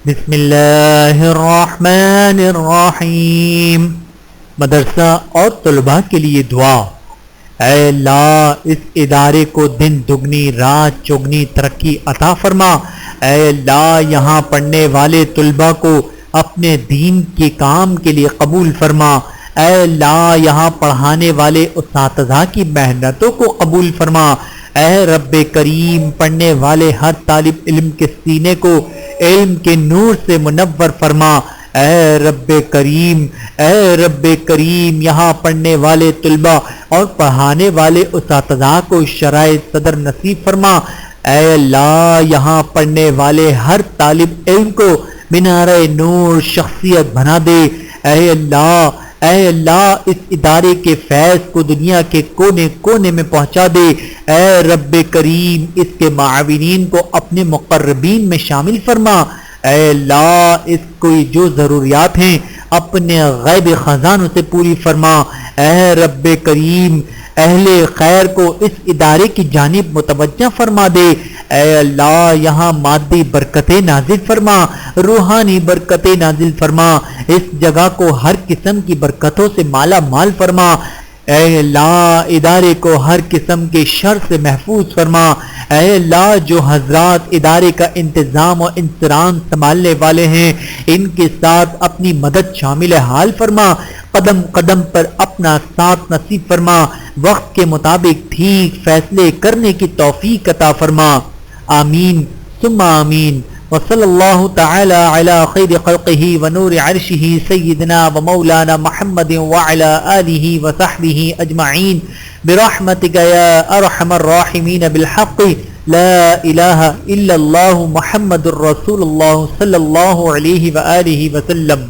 بسم اللہ الرحمن الرحیم۔ مدرسہ اور طلباء کے لیے دعا۔ اے اللہ اس ادارے کو دن دگنی رات چگنی ترقی عطا فرما۔ اے اللہ یہاں پڑھنے والے طلباء کو اپنے دین کے کام کے لیے قبول فرما۔ اے اللہ یہاں پڑھانے والے اساتذہ کی محنتوں کو قبول فرما۔ اے رب کریم پڑھنے والے ہر طالب علم کے سینے کو علم کے نور سے منور فرما۔ اے رب کریم یہاں پڑھنے والے طلباء اور پڑھانے والے اساتذہ کو شرائط صدر نصیب فرما۔ اے اللہ یہاں پڑھنے والے ہر طالب علم کو مینارہ نور شخصیت بنا دے۔ اے اللہ اس ادارے کے فیض کو دنیا کے کونے کونے میں پہنچا دے۔ اے رب کریم اس کے معاونین کو اپنے مقربین میں شامل فرما۔ اے اللہ اس کی جو ضروریات ہیں اپنے غیب خزانوں سے پوری فرما۔ اے رب کریم اہل خیر کو اس ادارے کی جانب متوجہ فرما دے۔ اے اللہ یہاں مادی برکتیں نازل فرما، روحانی برکتیں نازل فرما، اس جگہ کو ہر قسم کی برکتوں سے مالا مال فرما۔ اے اللہ ادارے کو ہر قسم کے شر سے محفوظ فرما۔ اے اللہ جو حضرات ادارے کا انتظام و انتظام سنبھالنے والے ہیں ان کے ساتھ اپنی مدد شامل حال فرما۔ قدم قدم پر اپنا ساتھ نصیب فرما۔ وقت کے مطابق ٹھیک فیصلے کرنے کی توفیق عطا فرما۔ آمین ثم آمین۔ وصلی اللہ تعالی علی خیر خلقہ ونور عرشہ سیدنا و مولانا محمد وعلی آلہ وصحبہ اجمعین برحمتک یا ارحم الراحمین بالحق لا الہ الا اللہ محمد الرسول اللہ صلی اللہ علیہ وآلہ وسلم۔